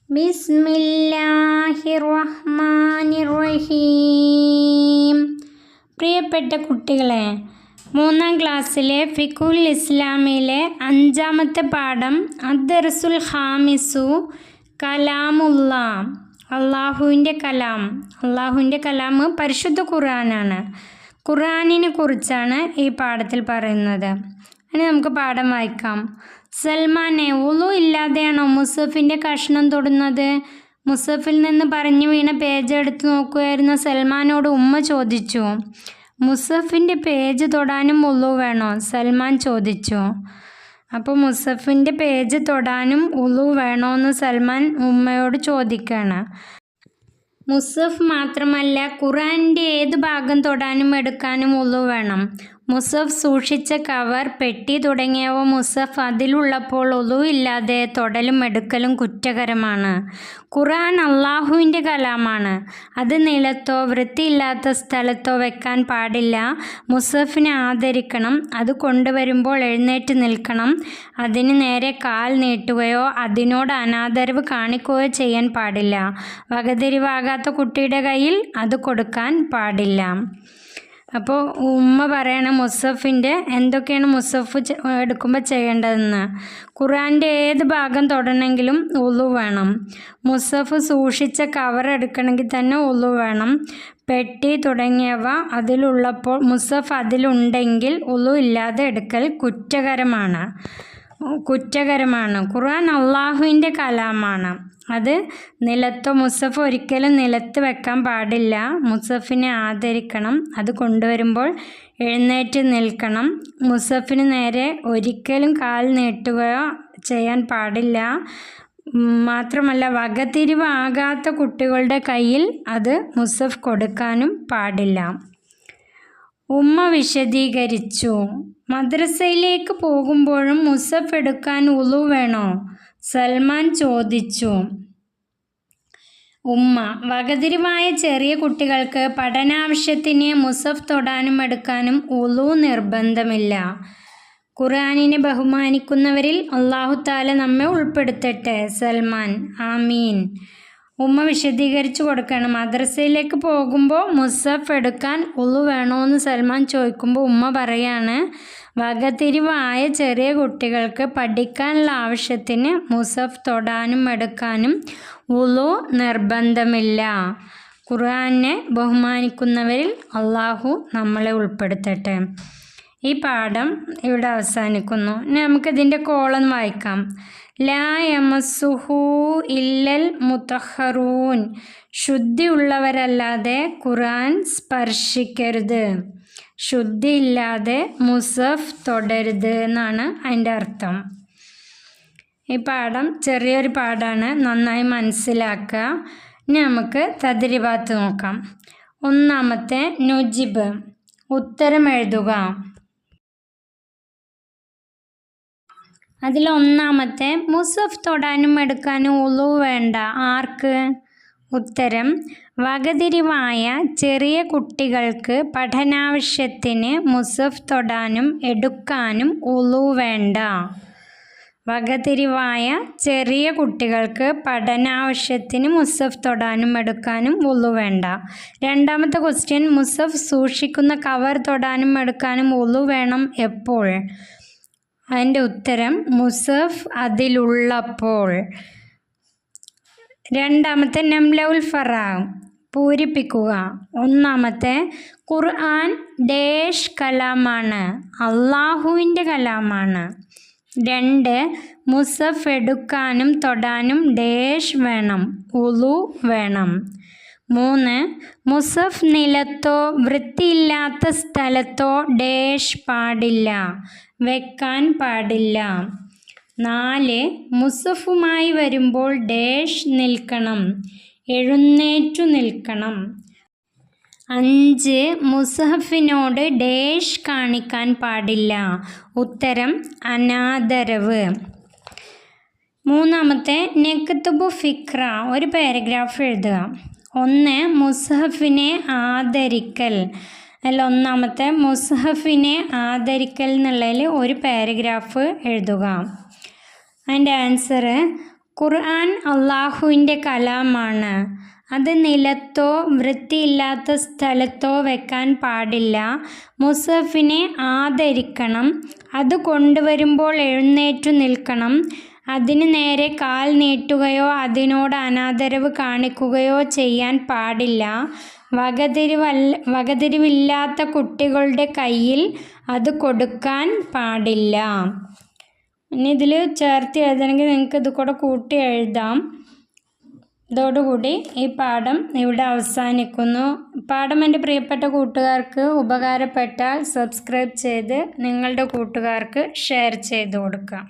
ബിസ്മില്ലാഹിർറഹ്മാനിർറഹീം. പ്രിയപ്പെട്ട കുട്ടികളെ, 3-ാം ക്ലാസ്സിലെ ഫിഖുൽ ഇസ്ലാമിലെ 5-ാമത്തെ പാഠം അദ്ദർസുൽ ഖാമിസു കലാമുല്ലാ, അള്ളാഹുവിൻ്റെ കലാം. അള്ളാഹുവിൻ്റെ കലാം പരിശുദ്ധ ഖുർആനാണ്. ഖുർആനിനെ കുറിച്ചാണ് ഈ പാഠത്തിൽ പറയുന്നത്. ഇനി നമുക്ക് പാഠം വായിക്കാം. സൽമാനെ, വുളു ഇല്ലാതെയാണോ മുസഫിൻ്റെ കഷ്ണം തൊടുന്നത്? മുസഫിൽ നിന്ന് പറഞ്ഞു വീണ പേജ് എടുത്ത് നോക്കുകയായിരുന്ന സൽമാനോട് ഉമ്മ ചോദിച്ചു. മുസഫിൻ്റെ പേജ് തൊടാനും വുളു വേണോ? സൽമാൻ ചോദിച്ചു. അപ്പോൾ മുസഫിൻ്റെ പേജ് തൊടാനും വുളു വേണോയെന്ന് സൽമാൻ ഉമ്മയോട് ചോദിക്കുകയാണ്. മുസഫ് മാത്രമല്ല, ഖുർആനിൻ്റെ ഏത് ഭാഗം തൊടാനും എടുക്കാനും വുളു വേണം. മുസഫ് സൂക്ഷിച്ച കവർ, പെട്ടി തുടങ്ങിയവ മുസഫ് അതിലുള്ളപ്പോൾ വുളു ഇല്ലാതെ തൊടലും എടുക്കലും കുറ്റകരമാണ്. ഖുർആൻ അള്ളാഹുവിൻ്റെ കലാമാണ്. അത് നിലത്തോ വൃത്തിയില്ലാത്ത സ്ഥലത്തോ വെക്കാൻ പാടില്ല. മുസഫിനെ ആദരിക്കണം. അത് കൊണ്ടുവരുമ്പോൾ എഴുന്നേറ്റ് നിൽക്കണം. അതിന് നേരെ കാൽ നീട്ടുകയോ അതിനോട് അനാദരവ് കാണിക്കുകയോ ചെയ്യാൻ പാടില്ല. വകതിരിവാകാത്ത കുട്ടിയുടെ കയ്യിൽ അത് കൊടുക്കാൻ പാടില്ല. അപ്പോൾ ഉമ്മ പറയണ മുസഫിൻ്റെ എന്തൊക്കെയാണ് മുസഫ് എടുക്കുമ്പോൾ ചെയ്യേണ്ടതെന്ന്. ഖുർആൻ്റെ ഏത് ഭാഗം തൊടണമെങ്കിലും വുളു വേണം. മുസഫ് സൂക്ഷിച്ച കവർ എടുക്കണമെങ്കിൽ തന്നെ വുളു വേണം. പെട്ടി തുടങ്ങിയവ അതിലുള്ളപ്പോൾ മുസഫ് അതിലുണ്ടെങ്കിൽ വുളു ഇല്ലാതെ എടുക്കൽ കുറ്റകരമാണ്. ഖുർആൻ അള്ളാഹുവിൻ്റെ കലാമാണ്. അത് നിലത്തോ, മുസഫ് ഒരിക്കലും നിലത്ത് വെക്കാൻ പാടില്ല. മുസഫിനെ ആദരിക്കണം. അത് കൊണ്ടുവരുമ്പോൾ എഴുന്നേറ്റ് നിൽക്കണം. മുസഫിന് നേരെ ഒരിക്കലും കാൽ നീട്ടുകയോ ചെയ്യാൻ പാടില്ല. മാത്രമല്ല, വകതിരിവാകാത്ത കുട്ടികളുടെ കയ്യിൽ അത് മുസഫ് കൊടുക്കാനും പാടില്ല. ഉമ്മ വിശദീകരിച്ചു. മദ്രസയിലേക്ക് പോകുമ്പോഴും മുസഫ് എടുക്കാൻ വുളു വേണോ? സൽമാൻ ചോദിച്ചു. ഉമ്മ, വകതിരിവായ ചെറിയ കുട്ടികൾക്ക് പഠനാവശ്യത്തിന് മുസഫ് തൊടാനും എടുക്കാനും വുളു നിർബന്ധമില്ല. ഖുർആനിനെ ബഹുമാനിക്കുന്നവരിൽ അല്ലാഹു തആല നമ്മെ ഉൾപ്പെടുത്തട്ടെ. സൽമാൻ, ആമീൻ. ഉമ്മ വിശദീകരിച്ചു കൊടുക്കണം. മദ്രസയിലേക്ക് പോകുമ്പോൾ മുസഫ് എടുക്കാൻ വുളു വേണോയെന്ന് സൽമാൻ ചോദിക്കുമ്പോൾ ഉമ്മ പറയാണ്, വകതിരിവായ ചെറിയ കുട്ടികൾക്ക് പഠിക്കാനുള്ള ആവശ്യത്തിന് മുസഫ് തൊടാനും എടുക്കാനും വുളു നിർബന്ധമില്ല. ഖുർആനെ ബഹുമാനിക്കുന്നവരിൽ അള്ളാഹു നമ്മളെ ഉൾപ്പെടുത്തട്ടെ. ഈ പാഠം ഇവിടെ അവസാനിക്കുന്നു. ഇനി നമുക്കിതിൻ്റെ കോളം വായിക്കാം. ലാ യമസ്സുഹു ഇല്ലൽ മുതഹ്ഹറൂൻ. ശുദ്ധിയുള്ളവരല്ലാതെ ഖുർആൻ സ്പർശിക്കരുത്. ശുദ്ധിയില്ലാതെ മുസഫ് തൊടരുത് എന്നാണ് അതിൻ്റെ അർത്ഥം. ഈ പാഠം ചെറിയൊരു പാഠമാണ്, നന്നായി മനസ്സിലാക്കുക. ഇനി നമുക്ക് തദ്രിബാത്ത് നോക്കാം. 1-ാമത്തെ നുജിബ്, ഉത്തരം എഴുതുക. അതിൽ 1-ാമത്തെ, മുസഫ് തൊടാനും എടുക്കാനും വുളു വേണ്ട. ആർക്ക്? ഉത്തരം, വകതിരിവായ ചെറിയ കുട്ടികൾക്ക് പഠനാവശ്യത്തിന് മുസഫ് തൊടാനും എടുക്കാനും വുളു വേണ്ട. വകതിരിവായ ചെറിയ കുട്ടികൾക്ക് പഠനാവശ്യത്തിന് മുസഫ് തൊടാനും എടുക്കാനും വുളു വേണ്ട. 2-ാമത്തെ ക്വസ്റ്റ്യൻ, മുസഫ് സൂക്ഷിക്കുന്ന കവർ തൊടാനും എടുക്കാനും വുളു വേണം. എപ്പോൾ? അതിൻ്റെ ഉത്തരം, മുസഫ് അതിലുള്ളപ്പോൾ. 2-ാമത്തെ, നംലഉൽ ഫറാഗ്, പൂരിപ്പിക്കുക. 1-ാമത്തെ, ഖുർആൻ ഡേഷ് കലാമാണ്, അള്ളാഹുവിൻ്റെ കലാമാണ്. 2, മുസഫ് എടുക്കാനും തൊടാനും ഡേഷ് വേണം, വുളു വേണം. 3, മുസഫ് നിലത്തോ വൃത്തിയില്ലാത്ത സ്ഥലത്തോ ഡേഷ് പാടില്ല, വെക്കാൻ പാടില്ല. 4, മുസഫുമായി വരുമ്പോൾ ഡേഷ് നിൽക്കണം, എഴുന്നേറ്റു നിൽക്കണം. 5, മുസഹഫിനോട് ഡേഷ് കാണിക്കാൻ പാടില്ല. ഉത്തരം, അനാദരവ്. 3-ാമത്തെ, നക്തുബു ഫിക്ര, ഒരു പാരഗ്രാഫ് എഴുതുക. 1, മുസഹഫിനെ ആദരിക്കൽ. അതിൽ 1-ാമത്തെ, മുസഹഫിനെ ആദരിക്കൽ എന്നുള്ളതിൽ ഒരു പാരഗ്രാഫ് എഴുതുക. അതിൻ്റെ ആൻസർ, ഖുർആൻ അള്ളാഹുവിൻ്റെ കലാമാണ്. അത് നിലത്തോ വൃത്തിയില്ലാത്ത സ്ഥലത്തോ വെക്കാൻ പാടില്ല. മുസ്ഹഫിനെ ആദരിക്കണം. അത് കൊണ്ടുവരുമ്പോൾ എഴുന്നേറ്റു നിൽക്കണം. അതിന് നേരെ കാൽ നീട്ടുകയോ അതിനോട് അനാദരവ് കാണിക്കുകയോ ചെയ്യാൻ പാടില്ല. വകതിരിവില്ലാത്ത കുട്ടികളുടെ കയ്യിൽ അത് കൊടുക്കാൻ പാടില്ല. ഇനി ഇതിൽ ചേർത്ത് എഴുതണമെങ്കിൽ നിങ്ങൾക്ക് ഇത് കൂടെ കൂട്ടി എഴുതാം. ഇതോടുകൂടി ഈ പാഠം ഇവിടെ അവസാനിക്കുന്നു. പാഠം എൻ്റെ പ്രിയപ്പെട്ട കൂട്ടുകാർക്ക് ഉപകാരപ്പെട്ടാൽ സബ്സ്ക്രൈബ് ചെയ്ത് നിങ്ങളുടെ കൂട്ടുകാർക്ക് ഷെയർ ചെയ്ത് കൊടുക്കാം.